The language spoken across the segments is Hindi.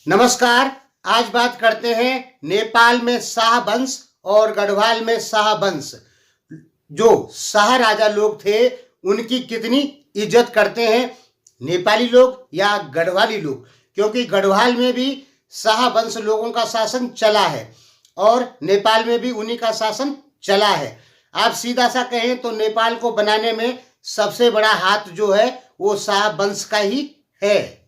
नमस्कार। आज बात करते हैं नेपाल में शाह वंश और गढ़वाल में शाह वंश। जो शाह राजा लोग थे उनकी कितनी इज्जत करते हैं नेपाली लोग या गढ़वाली लोग, क्योंकि गढ़वाल में भी शाह वंश लोगों का शासन चला है और नेपाल में भी उन्हीं का शासन चला है। आप सीधा सा कहें तो नेपाल को बनाने में सबसे बड़ा हाथ जो है वो शाह वंश का ही है।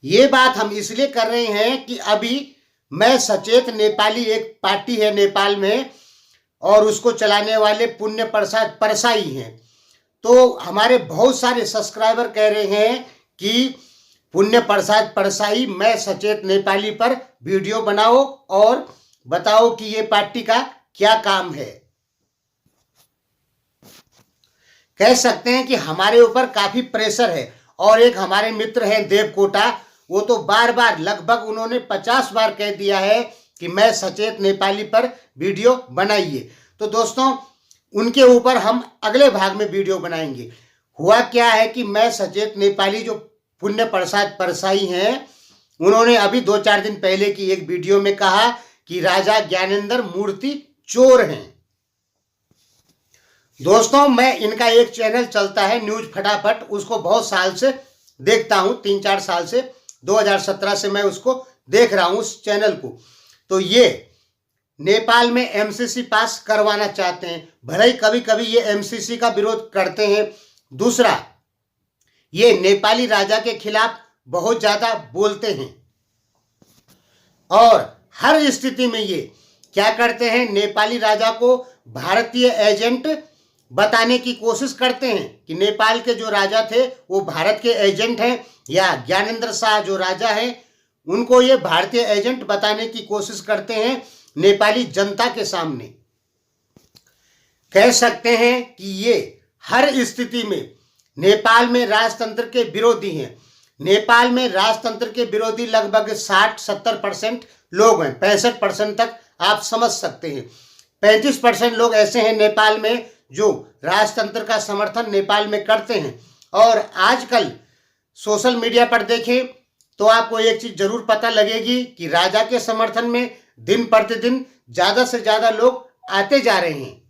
ये बात हम इसलिए कर रहे हैं कि अभी मैं सचेत नेपाली एक पार्टी है नेपाल में और उसको चलाने वाले पुण्य प्रसाद परसाई हैं। तो हमारे बहुत सारे सब्सक्राइबर कह रहे हैं कि पुण्य प्रसाद परसाई मैं सचेत नेपाली पर वीडियो बनाओ और बताओ कि ये पार्टी का क्या काम है। कह सकते हैं कि हमारे ऊपर काफी प्रेशर है। और एक हमारे मित्र हैं देवकोटा, वो तो बार बार लगभग उन्होंने 50 बार कह दिया है कि मैं सचेत नेपाली पर वीडियो बनाइए। तो दोस्तों उनके ऊपर हम अगले भाग में वीडियो बनाएंगे। हुआ क्या है कि मैं सचेत नेपाली जो पुण्य प्रसाद परसाई हैं, उन्होंने अभी 2-4 दिन पहले की एक वीडियो में कहा कि राजा ज्ञानेंद्र मूर्ति चोर हैं। दोस्तों मैं इनका एक चैनल चलता है न्यूज फटाफट, उसको बहुत साल से देखता हूं, 3-4 साल से, 2017 से मैं उसको देख रहा हूं उस चैनल को। तो ये नेपाल में एमसीसी पास करवाना चाहते हैं। भले ही कभी कभी ये एमसीसी का विरोध करते हैं। दूसरा, ये नेपाली राजा के खिलाफ बहुत ज्यादा बोलते हैं और हर स्थिति में ये क्या करते हैं, नेपाली राजा को भारतीय एजेंट बताने की कोशिश करते हैं कि नेपाल के जो राजा थे वो भारत के एजेंट हैं, या ज्ञानेंद्र शाह जो राजा हैं उनको ये भारतीय एजेंट बताने की कोशिश करते हैं नेपाली जनता के सामने। कह सकते हैं कि ये हर स्थिति में नेपाल में राजतंत्र के विरोधी हैं। नेपाल में राजतंत्र के विरोधी लगभग 60-70% लोग हैं, 65% तक आप समझ सकते हैं। 35% लोग ऐसे हैं नेपाल में जो राजतंत्र का समर्थन नेपाल में करते हैं। और आजकल सोशल मीडिया पर देखें तो आपको एक चीज जरूर पता लगेगी कि राजा के समर्थन में दिन प्रतिदिन ज्यादा से ज्यादा लोग आते जा रहे हैं।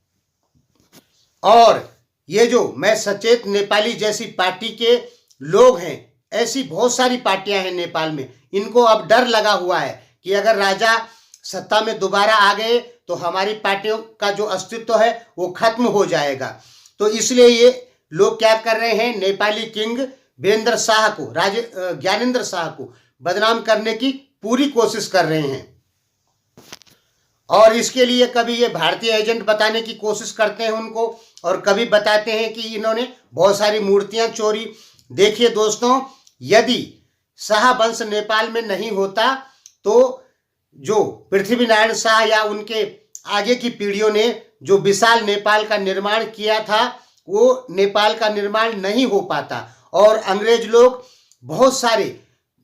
और ये जो मैं सचेत नेपाली जैसी पार्टी के लोग हैं, ऐसी बहुत सारी पार्टियां हैं नेपाल में, इनको अब डर लगा हुआ है कि अगर राजा सत्ता में दोबारा आ गए तो हमारी पार्टियों का जो अस्तित्व है वो खत्म हो जाएगा। तो इसलिए ये लोग क्या कर रहे हैं, नेपाली किंग वीरेंद्र शाह को, ज्ञानेंद्र शाह को बदनाम करने की पूरी कोशिश कर रहे हैं। और इसके लिए कभी ये भारतीय एजेंट बताने की कोशिश करते हैं उनको, और कभी बताते हैं कि इन्होंने बहुत सारी मूर्तियां चोरी। देखिए दोस्तों, यदि शाह वंश नेपाल में नहीं होता तो जो पृथ्वीनारायण शाह या उनके आगे की पीढ़ियों ने जो विशाल नेपाल का निर्माण किया था वो नेपाल का निर्माण नहीं हो पाता और अंग्रेज लोग बहुत सारे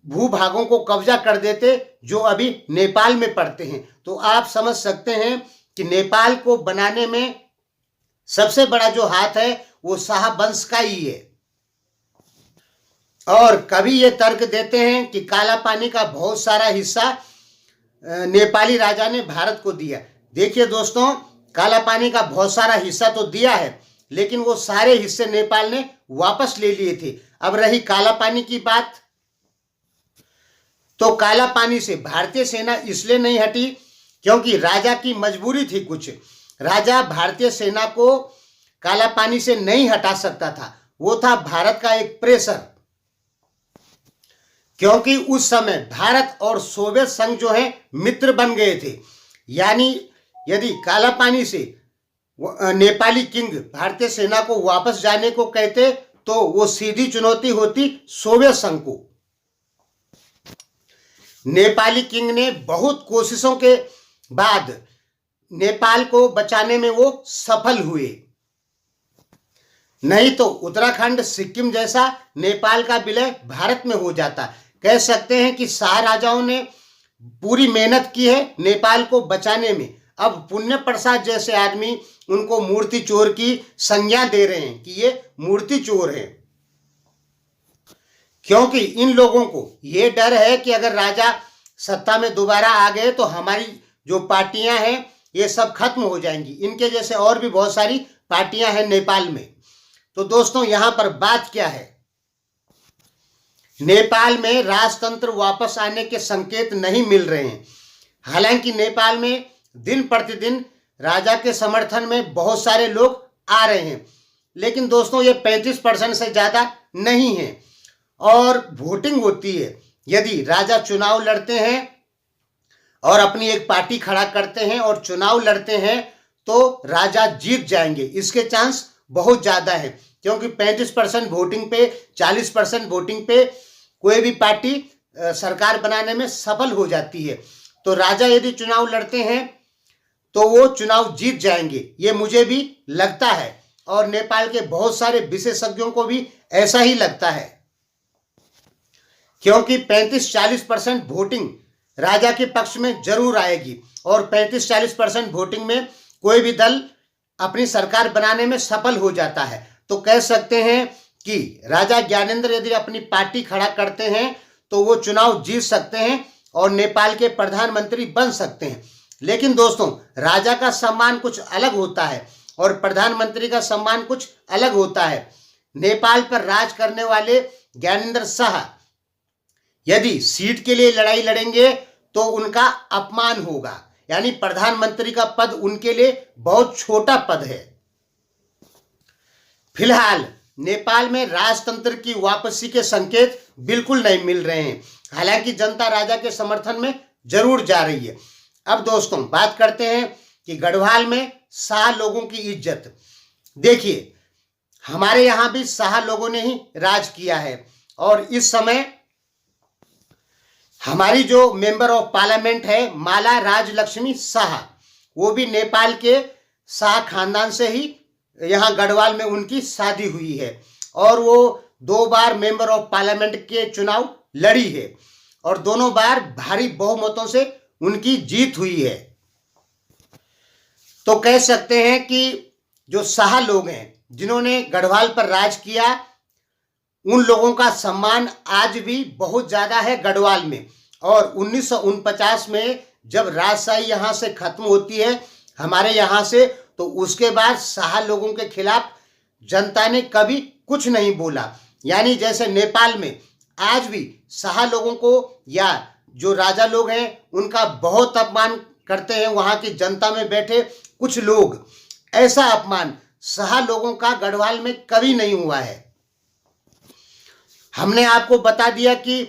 भूभागों को कब्जा कर देते जो अभी नेपाल में पड़ते हैं। तो आप समझ सकते हैं कि नेपाल को बनाने में सबसे बड़ा जो हाथ है वो शाह वंश का ही है। और कभी ये तर्क देते हैं कि काला पानी का बहुत सारा हिस्सा नेपाली राजा ने भारत को दिया। देखिए दोस्तों, काला पानी का बहुत सारा हिस्सा तो दिया है, लेकिन वो सारे हिस्से नेपाल ने वापस ले लिए थे। अब रही काला पानी की बात, तो काला पानी से भारतीय सेना इसलिए नहीं हटी क्योंकि राजा की मजबूरी थी। कुछ राजा भारतीय सेना को काला पानी से नहीं हटा सकता था, वो था भारत का एक प्रेशर। क्योंकि उस समय भारत और सोवियत संघ जो है मित्र बन गए थे। यानी यदि काला पानी से नेपाली किंग भारतीय सेना को वापस जाने को कहते तो वो सीधी चुनौती होती सोवियत संघ को। नेपाली किंग ने बहुत कोशिशों के बाद नेपाल को बचाने में वो सफल हुए, नहीं तो उत्तराखंड सिक्किम जैसा नेपाल का विलय भारत में हो जाता। कह सकते हैं कि शाह राजाओं ने पूरी मेहनत की है नेपाल को बचाने में। अब पुण्य प्रसाद जैसे आदमी उनको मूर्ति चोर की संज्ञा दे रहे हैं कि ये मूर्ति चोर है। क्योंकि इन लोगों को ये डर है कि अगर राजा सत्ता में दोबारा आ गए तो हमारी जो पार्टियां हैं ये सब खत्म हो जाएंगी। इनके जैसे और भी बहुत सारी पार्टियां हैं नेपाल में। तो दोस्तों यहां पर बात क्या है, नेपाल में राजतंत्र वापस आने के संकेत नहीं मिल रहे हैं। हालांकि नेपाल में दिन प्रतिदिन राजा के समर्थन में बहुत सारे लोग आ रहे हैं, लेकिन दोस्तों ये 35% से ज़्यादा नहीं है। और वोटिंग होती है, यदि राजा चुनाव लड़ते हैं और अपनी एक पार्टी खड़ा करते हैं और चुनाव लड़ते हैं तो राजा जीत जाएंगे। इसके चांस बहुत ज़्यादा है, क्योंकि 35% वोटिंग पे, 40% वोटिंग पे कोई भी पार्टी सरकार बनाने में सफल हो जाती है। तो राजा यदि चुनाव लड़ते हैं तो वो चुनाव जीत जाएंगे, ये मुझे भी लगता है और नेपाल के बहुत सारे विशेषज्ञों को भी ऐसा ही लगता है, क्योंकि 35-40% वोटिंग राजा के पक्ष में जरूर आएगी और 35-40% वोटिंग में कोई भी दल अपनी सरकार बनाने में सफल हो जाता है। तो कह सकते हैं कि राजा ज्ञानेंद्र यदि अपनी पार्टी खड़ा करते हैं तो वो चुनाव जीत सकते हैं और नेपाल के प्रधानमंत्री बन सकते हैं। लेकिन दोस्तों राजा का सम्मान कुछ अलग होता है और प्रधानमंत्री का सम्मान कुछ अलग होता है। नेपाल पर राज करने वाले ज्ञानेंद्र शाह यदि सीट के लिए लड़ाई लड़ेंगे तो उनका अपमान होगा, यानी प्रधानमंत्री का पद उनके लिए बहुत छोटा पद है। फिलहाल नेपाल में राजतंत्र की वापसी के संकेत बिल्कुल नहीं मिल रहे हैं। हालांकि जनता राजा के समर्थन में जरूर जा रही है। अब दोस्तों बात करते हैं कि गढ़वाल में शाह लोगों की इज्जत। देखिए, हमारे यहां भी शाह लोगों ने ही राज किया है और इस समय हमारी जो मेंबर ऑफ पार्लियामेंट है माला राजलक्ष्मी शाह, वो भी नेपाल के शाह खानदान से ही यहाँ गढ़वाल में उनकी शादी हुई है और वो 2 बार मेंबर ऑफ पार्लियामेंट के चुनाव लड़ी है और दोनों बार भारी बहुमतों से उनकी जीत हुई है। तो कह सकते हैं कि जो शाह लोग हैं जिन्होंने गढ़वाल पर राज किया, उन लोगों का सम्मान आज भी बहुत ज़्यादा है गढ़वाल में। और 1949 में जब राजशाही यहाँ से खत्म होती है हमारे यहाँ से, तो उसके बाद शाह लोगों के खिलाफ जनता ने कभी कुछ नहीं बोला। यानी जैसे नेपाल में आज भी शाह लोगों को या जो राजा लोग हैं उनका बहुत अपमान करते हैं वहाँ की जनता में बैठे कुछ लोग, ऐसा अपमान शाह लोगों का गढ़वाल में कभी नहीं हुआ है। हमने आपको बता दिया कि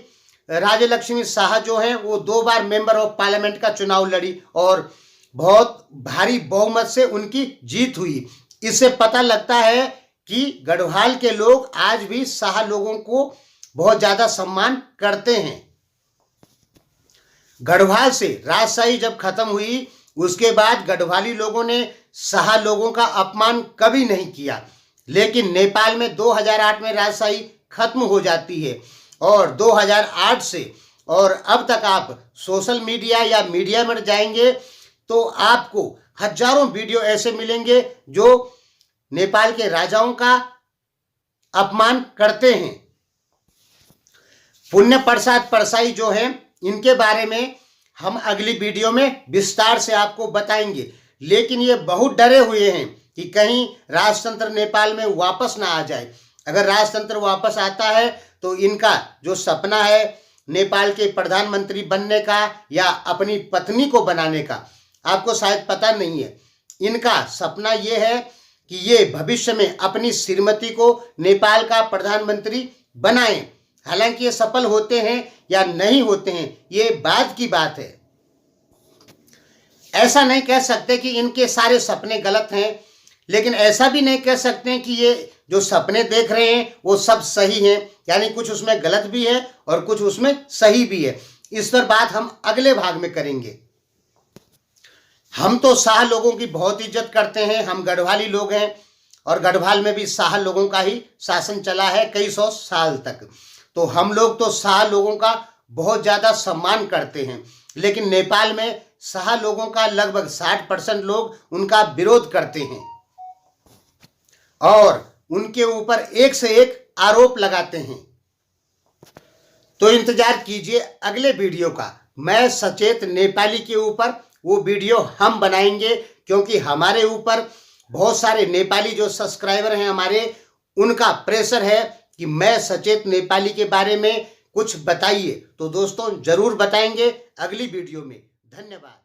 राजलक्ष्मी शाह जो हैं वो 2 बार मेंबर ऑफ पार्लियामेंट का चुनाव लड़ी और बहुत भारी बहुमत से उनकी जीत हुई। इससे पता लगता है कि गढ़वाल के लोग आज भी शाह लोगों को बहुत ज़्यादा सम्मान करते हैं। गढ़वाल से राजशाही जब खत्म हुई उसके बाद गढ़वाली लोगों ने शाह लोगों का अपमान कभी नहीं किया। लेकिन नेपाल में 2008 में राजशाही खत्म हो जाती है और 2008 से और अब तक आप सोशल मीडिया या मीडिया में जाएंगे तो आपको हजारों वीडियो ऐसे मिलेंगे जो नेपाल के राजाओं का अपमान करते हैं। पुण्य प्रसाद परसाई जो हैं इनके बारे में हम अगली वीडियो में विस्तार से आपको बताएंगे। लेकिन ये बहुत डरे हुए हैं कि कहीं राजतंत्र नेपाल में वापस ना आ जाए। अगर राजतंत्र वापस आता है तो इनका जो सपना है नेपाल के प्रधानमंत्री बनने का या अपनी पत्नी को बनाने का, आपको शायद पता नहीं है। इनका सपना ये है कि ये भविष्य में अपनी श्रीमती को नेपाल का प्रधानमंत्री बनाएं। हालांकि ये सफल होते हैं या नहीं होते हैं ये बाद की बात है। ऐसा नहीं कह सकते कि इनके सारे सपने गलत हैं, लेकिन ऐसा भी नहीं कह सकते कि ये जो सपने देख रहे हैं वो सब सही हैं। यानी कुछ उसमें गलत भी है और कुछ उसमें सही भी है। इस पर बात हम अगले भाग में करेंगे। हम तो शाह लोगों की बहुत इज्जत करते हैं, हम गढ़वाली लोग हैं और गढ़वाल में भी शाह लोगों का ही शासन चला है कई सौ साल तक। तो हम लोग तो शाह लोगों का बहुत ज़्यादा सम्मान करते हैं। लेकिन नेपाल में शाह लोगों का लगभग 60% लोग उनका विरोध करते हैं और उनके ऊपर एक से एक आरोप लगाते हैं। तो इंतजार कीजिए अगले वीडियो का। मैं सचेत नेपाली के ऊपर वो वीडियो हम बनाएंगे, क्योंकि हमारे ऊपर बहुत सारे नेपाली जो सब्सक्राइबर हैं हमारे, उनका प्रेशर है कि मैं सचेत नेपाली के बारे में कुछ बताइए। तो दोस्तों जरूर बताएंगे अगली वीडियो में। धन्यवाद।